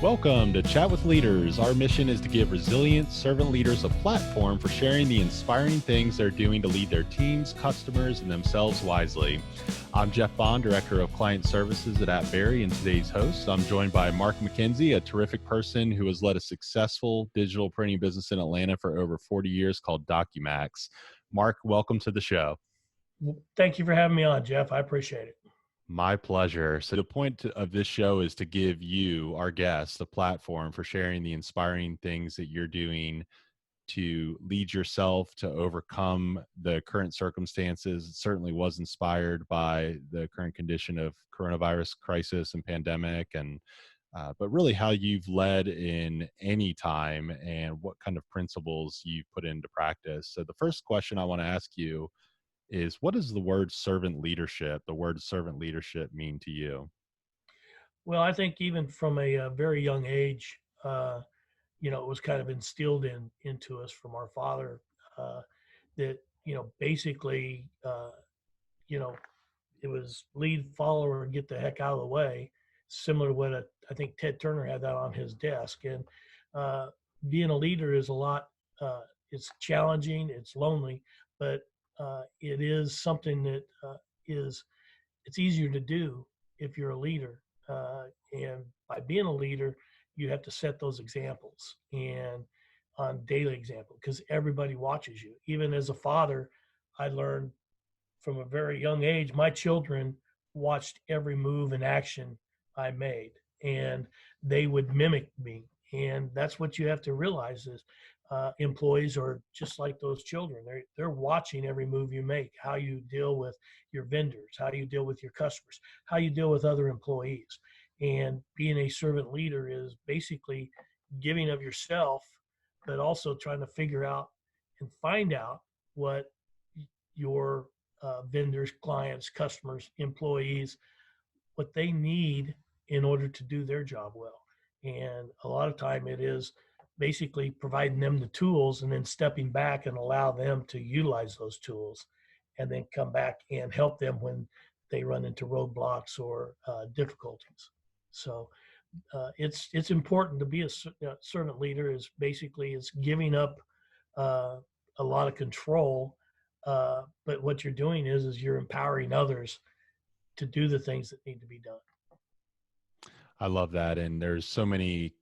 Welcome to Chat with Leaders. Our mission is to give resilient servant leaders a platform for sharing the inspiring things they're doing to lead their teams, customers, and themselves wisely. I'm Jeff Bond, Director of Client Services at Berry, and today's host. I'm joined by Mark McKenzie, a terrific person who has led a successful digital printing business in Atlanta for over 40 years called Docqmax. Mark, welcome to the show. Thank you for having me on, Jeff. I appreciate it. My pleasure. So the point of this show is to give you, our guests, a platform for sharing the inspiring things that you're doing to lead yourself to overcome the current circumstances. It certainly was inspired by the current condition of coronavirus crisis and pandemic, and but really how you've led in any time and what kind of principles you've put into practice. So the first question I want to ask you is, what does the word servant leadership mean to you? Well, I think even from a very young age, it was kind of instilled into us from our father that basically, it was lead, follower, and get the heck out of the way. Similar to what I think Ted Turner had that on his desk. And being a leader is a lot. It's challenging. It's lonely, but it is something that it's easier to do if you're a leader. And by being a leader, you have to set those examples and on daily example, because everybody watches you. Even as a father, I learned from a very young age, my children watched every move and action I made, and they would mimic me. And that's what you have to realize is employees are just like those children. They're watching every move you make, how you deal with your vendors, how you deal with your customers, how you deal with other employees. And being a servant leader is basically giving of yourself, but also trying to figure out and find out what your vendors, clients, customers, employees, what they need in order to do their job well. And a lot of time it is basically providing them the tools and then stepping back and allow them to utilize those tools and then come back and help them when they run into roadblocks or difficulties. So it's important to be a servant leader. Is basically is giving up a lot of control, but what you're doing is you're empowering others to do the things that need to be done. I love that. And there's so many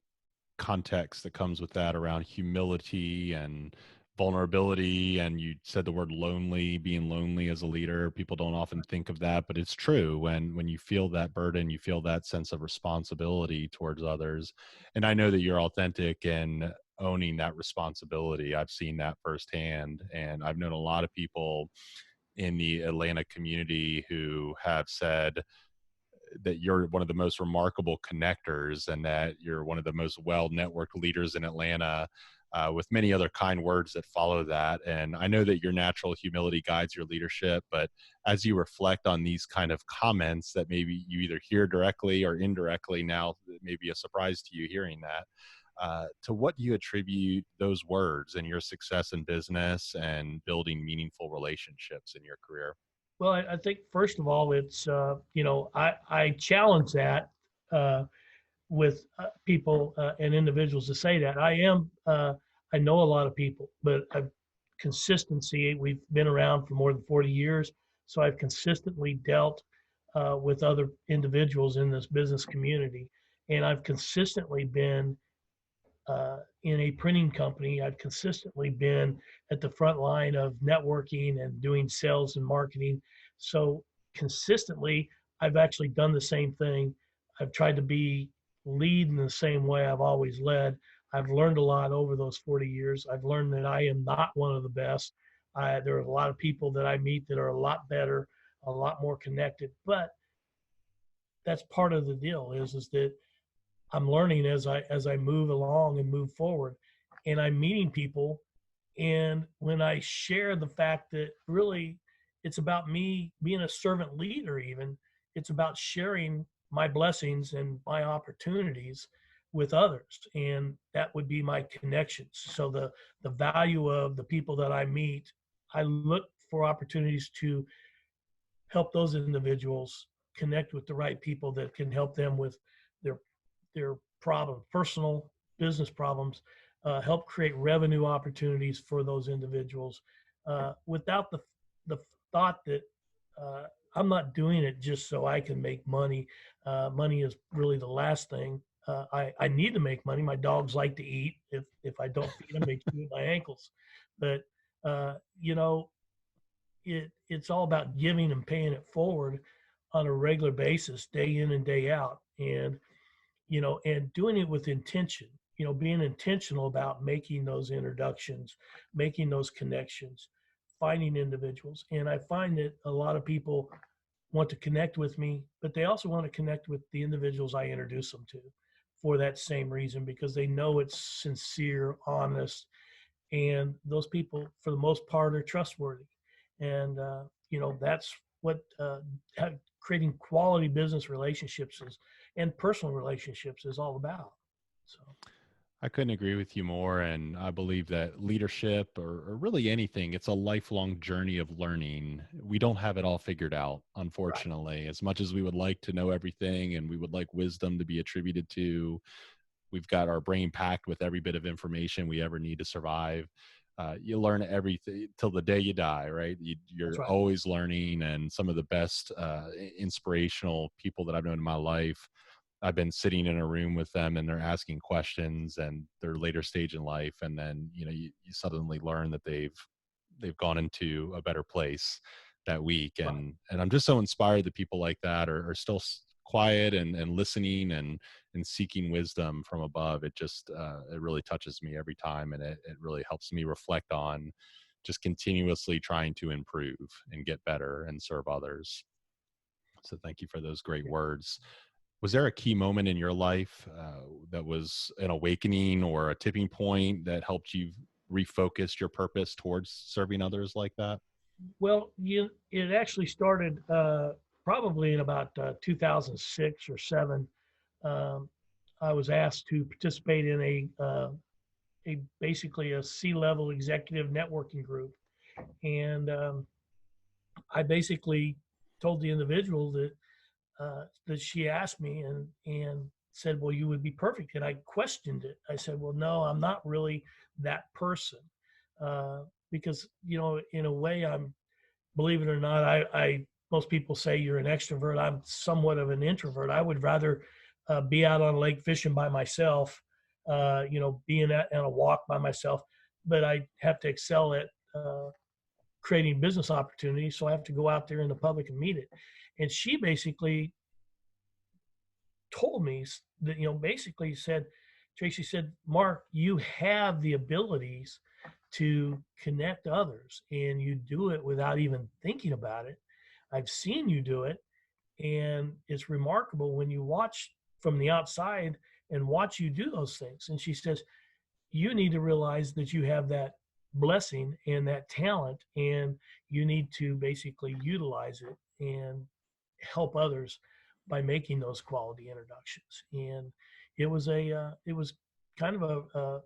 context that comes with that around humility and vulnerability. And you said the word lonely, being lonely as a leader. People don't often think of that, but it's true. When you feel that burden, you feel that sense of responsibility towards others. And I know that you're authentic in owning that responsibility. I've seen that firsthand. And I've known a lot of people in the Atlanta community who have said that you're one of the most remarkable connectors and that you're one of the most well-networked leaders in Atlanta, with many other kind words that follow that. And I know that your natural humility guides your leadership, but as you reflect on these kind of comments that maybe you either hear directly or indirectly now, it may be a surprise to you hearing that, to what do you attribute those words and your success in business and building meaningful relationships in your career? Well, I think first of all, it's I challenge that with people and individuals to say that I know a lot of people, but consistency. We've been around for more than 40 years, so I've consistently dealt with other individuals in this business community, and I've consistently been in a printing company. I've consistently been at the front line of networking and doing sales and marketing. So consistently, I've actually done the same thing. I've tried to lead in the same way I've always led. I've learned a lot over those 40 years. I've learned that I am not one of the best. There are a lot of people that I meet that are a lot better, a lot more connected, but that's part of the deal is that I'm learning as I move along and move forward, and I'm meeting people. And when I share the fact that really it's about me being a servant leader, even it's about sharing my blessings and my opportunities with others, and that would be my connections. So the value of the people that I meet, I look for opportunities to help those individuals connect with the right people that can help them with their problems, personal business problems, help create revenue opportunities for those individuals without the thought that uh, I'm not doing it just so I can make money. Money is really the last thing. I need to make money. My dogs like to eat. If I don't feed them, they chew at my ankles. But you know, it's all about giving and paying it forward on a regular basis, day in and day out, and and doing it with intention. Being intentional about making those introductions, making those connections, finding individuals. And I find that a lot of people want to connect with me, but they also want to connect with the individuals I introduce them to for that same reason, because they know it's sincere, honest, and those people, for the most part, are trustworthy. And that's what creating quality business relationships is, and personal relationships is all about. So I couldn't agree with you more. And I believe that leadership or really anything, it's a lifelong journey of learning. We don't have it all figured out, right, unfortunately. As much as we would like to know everything and we would like wisdom to be attributed to, we've got our brain packed with every bit of information we ever need to survive. You learn everything till the day you die, right? that's You're right. always learning. And some of the best inspirational people that I've known in my life, I've been sitting in a room with them and they're asking questions and their later stage in life. And then, you suddenly learn that they've gone into a better place that week. Right. And I'm just so inspired that people like that are still quiet and listening and seeking wisdom from above. It just, it really touches me every time. And it really helps me reflect on just continuously trying to improve and get better and serve others. So thank you for those great words. Was there a key moment in your life that was an awakening or a tipping point that helped you refocus your purpose towards serving others like that? Well, it actually started probably in about 2006 or seven. Um, I was asked to participate in a basically a C-level executive networking group, and I basically told the individual that she asked me and said, "Well, you would be perfect." And I questioned it. I said, "Well, no, I'm not really that person," because in a way, I'm, believe it or not, I most people say you're an extrovert. I'm somewhat of an introvert. I would rather be out on a lake fishing by myself, being on a walk by myself. But I have to excel at creating business opportunities, so I have to go out there in the public and meet it. And she basically told me that, basically said, Tracy said, "Mark, you have the abilities to connect others, and you do it without even thinking about it. I've seen you do it, and it's remarkable when you watch from the outside and watch you do those things." And she says, "You need to realize that you have that blessing and that talent, and you need to basically utilize it and help others by making those quality introductions." And it was kind of a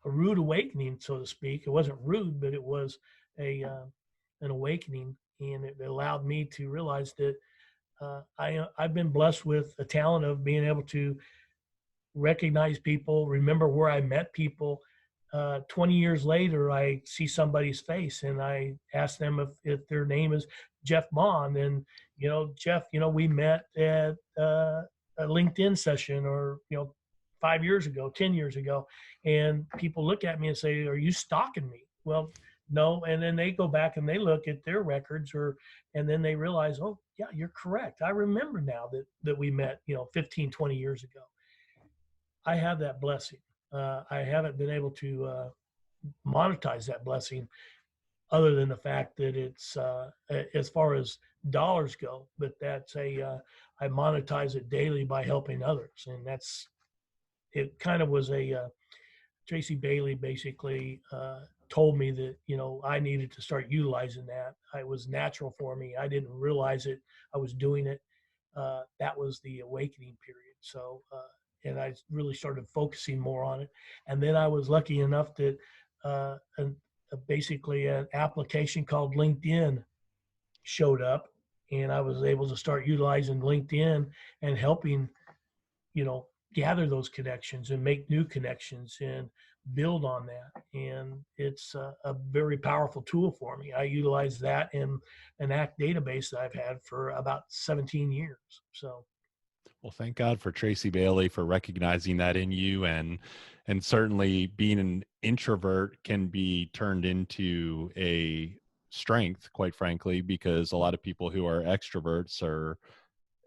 rude awakening, so to speak. It wasn't rude, but it was a an awakening, and it allowed me to realize that I've been blessed with a talent of being able to recognize people, remember where I met people. 20 years later, I see somebody's face and I ask them if their name is Jeff Bond. And, Jeff, we met at a LinkedIn session, or, 5 years ago, 10 years ago. And people look at me and say, "Are you stalking me?" Well, no. And then they go back and they look at their records, and then they realize, "Oh, yeah, you're correct. I remember now that we met, 15, 20 years ago." I have that blessing. I haven't been able to monetize that blessing, other than the fact that it's as far as dollars go, but that's I monetize it daily by helping others. And it kind of was Tracy Bailey basically told me that, I needed to start utilizing that. It was natural for me. I didn't realize it. I was doing it. That was the awakening period. So, and I really started focusing more on it. And then I was lucky enough that basically an application called LinkedIn showed up, and I was able to start utilizing LinkedIn and helping, gather those connections and make new connections and build on that. And it's a very powerful tool for me. I utilize that in an ACT database that I've had for about 17 years. So, Well, thank God for Tracy Bailey for recognizing that in you, and certainly being an introvert can be turned into a strength, quite frankly, because a lot of people who are extroverts are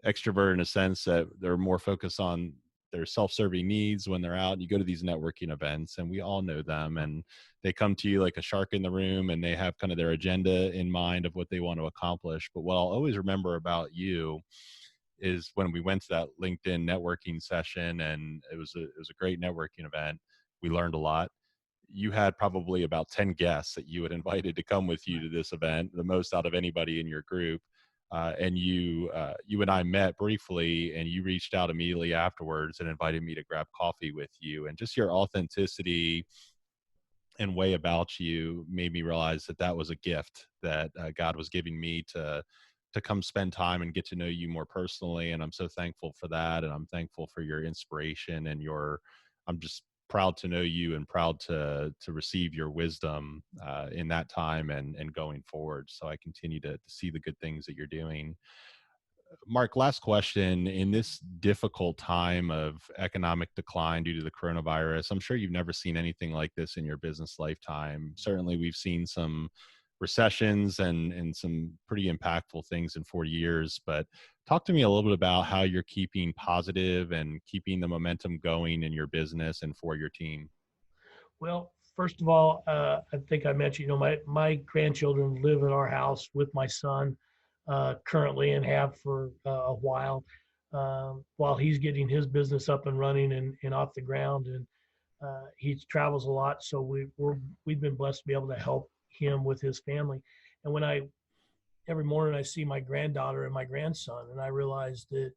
extrovert in a sense that they're more focused on their self-serving needs when they're out. You go to these networking events and we all know them, and they come to you like a shark in the room, and they have kind of their agenda in mind of what they want to accomplish. But what I'll always remember about you is when we went to that LinkedIn networking session, and it was a great networking event. We learned a lot. You had probably about 10 guests that you had invited to come with you to this event, the most out of anybody in your group. And you and I met briefly, and you reached out immediately afterwards and invited me to grab coffee with you. And just your authenticity and way about you made me realize that that was a gift that God was giving me to come spend time and get to know you more personally. And I'm so thankful for that, and I'm thankful for your inspiration and your. I'm just proud to know you and proud to receive your wisdom in that time and going forward. So I continue to see the good things that you're doing. Mark, last question. In this difficult time of economic decline due to the coronavirus, I'm sure you've never seen anything like this in your business lifetime. Certainly, we've seen some recessions and some pretty impactful things in 40 years. But talk to me a little bit about how you're keeping positive and keeping the momentum going in your business and for your team. well, first of all, I think I mentioned, my grandchildren live in our house with my son currently and have for a while he's getting his business up and running and off the ground. And he travels a lot, so we've been blessed to be able to help him with his family. And when I every morning I see my granddaughter and my grandson, and I realize that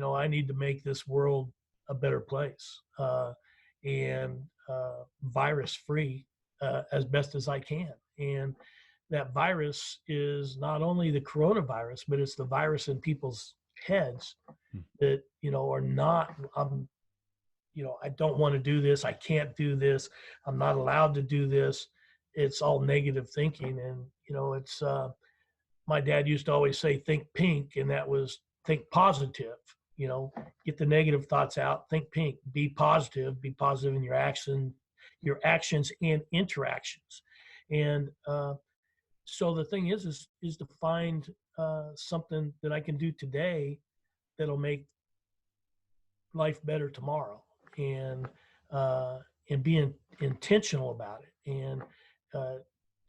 I need to make this world a better place and virus free as best as I can. And that virus is not only the coronavirus, but it's the virus in people's heads that are not. I don't want to do this. I can't do this. I'm not allowed to do this. It's all negative thinking, and it's. My dad used to always say, "Think pink," and that was think positive. Get the negative thoughts out. Think pink. Be positive. Be positive in your actions and interactions. And so the thing is to find something that I can do today that'll make life better tomorrow, and uh, and being intentional about it, and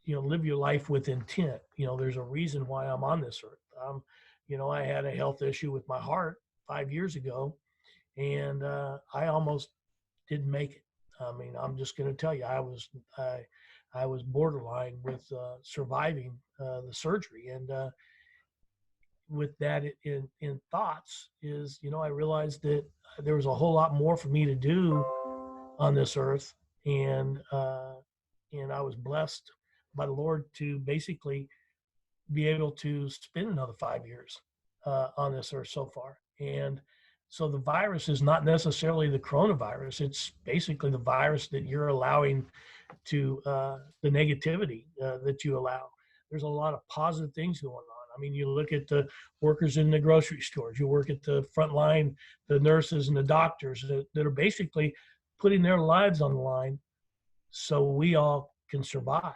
live your life with intent. There's a reason why I'm on this earth. I had a health issue with my heart 5 years ago, and I almost didn't make it. I mean, I'm just going to tell you, I was borderline with surviving the surgery, and with that in thoughts is, I realized that there was a whole lot more for me to do on this earth, and I was blessed by the Lord to basically be able to spend another 5 years on this earth so far. And so the virus is not necessarily the coronavirus. It's basically the virus that you're allowing to the negativity that you allow. There's a lot of positive things going on. I mean, you look at the workers in the grocery stores, you work at the front line, the nurses and the doctors that are basically putting their lives on the line so we all can survive.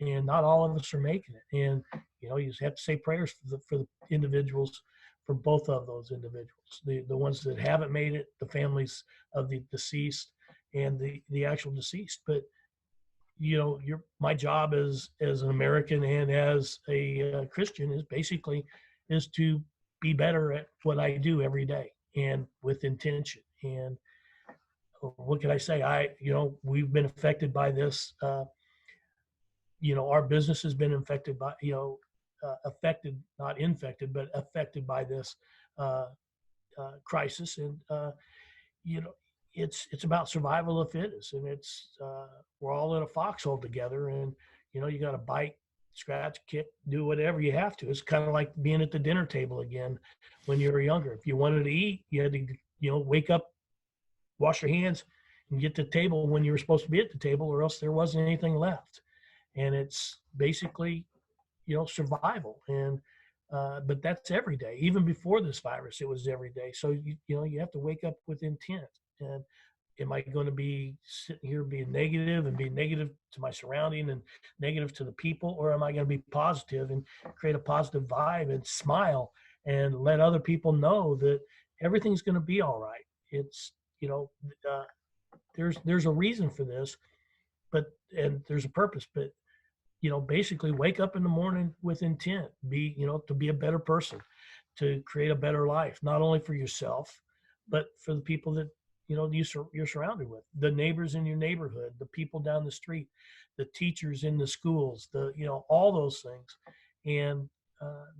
And not all of us are making it. And, you just have to say prayers for the individuals, for both of those individuals, the ones that haven't made it, the families of the deceased and the actual deceased. But, my job as an American and as a Christian is basically is to be better at what I do every day and with intention. And what can I say? We've been affected by this. Our business has been affected by, affected, not infected, but affected by this uh, crisis. And, you know, it's about survival of the fittest. And we're all in a foxhole together. And, you got to bite, scratch, kick, do whatever you have to. It's kind of like being at the dinner table again when you were younger. If you wanted to eat, you had to, wake up wash your hands and get to the table when you were supposed to be at the table, or else there wasn't anything left. And it's basically, survival. And but that's every day. Even before this virus, it was every day. So you have to wake up with intent. And am I going to be sitting here being negative and being negative to my surrounding and negative to the people, or am I going to be positive and create a positive vibe and smile and let other people know that everything's going to be all right? It's uh, there's a reason for this, and there's a purpose, but basically wake up in the morning with intent, to be a better person, to create a better life, not only for yourself, but for the people that, you're surrounded with, the neighbors in your neighborhood, the people down the street, the teachers in the schools, all those things. And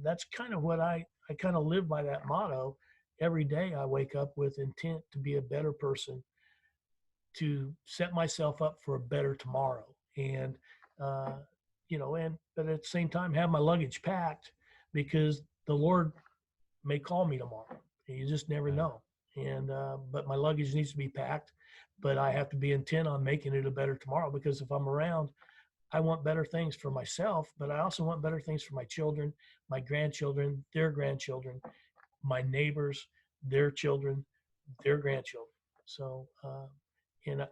that's kind of what I kind of live by that motto. Every day I wake up with intent to be a better person, to set myself up for a better tomorrow. And, but at the same time, have my luggage packed, because the Lord may call me tomorrow. You just never know. And, but my luggage needs to be packed, but I have to be intent on making it a better tomorrow, because if I'm around, I want better things for myself, but I also want better things for my children, my grandchildren, their grandchildren, my neighbors, their children, their grandchildren. So, and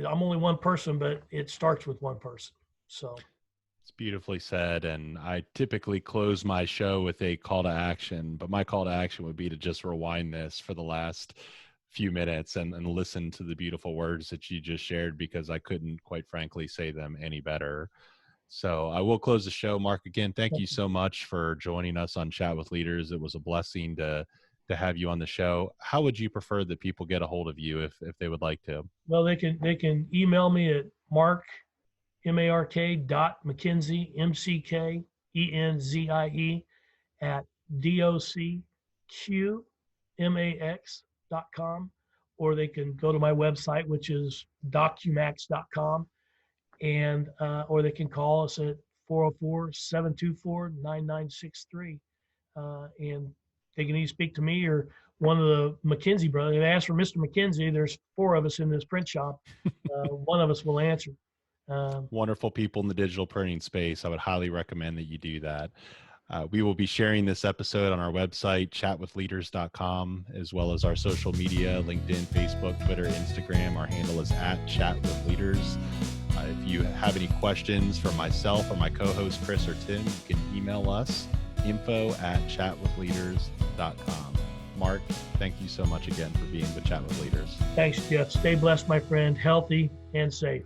I'm only one person, but it starts with one person. So it's beautifully said. And I typically close my show with a call to action, but my call to action would be to just rewind this for the last few minutes and listen to the beautiful words that you just shared, because I couldn't, quite frankly, say them any better. So I will close the show. Mark, again, thank you so much for joining us on Chat with Leaders. It was a blessing to have you on the show. How would you prefer that people get a hold of you if they would like to? Well, they can email me at McKenzie, McKenzie at docqmax.com, or they can go to my website, which is docqmax.com, and or they can call us at 404-724-9963, and they can either speak to me or one of the McKenzie brothers. If they ask for Mr. McKenzie, there's 4 of us in this print shop. One of us will answer. Wonderful people in the digital printing space. I would highly recommend that you do that. We will be sharing this episode on our website, chatwithleaders.com, as well as our social media, LinkedIn, Facebook, Twitter, Instagram. Our handle is @chatwithleaders. If you have any questions for myself or my co-host, Chris or Tim, you can email us, info@chatwithleaders.com. Mark, thank you so much again for being with Chat with Leaders. Thanks, Jeff. Stay blessed, my friend, healthy and safe.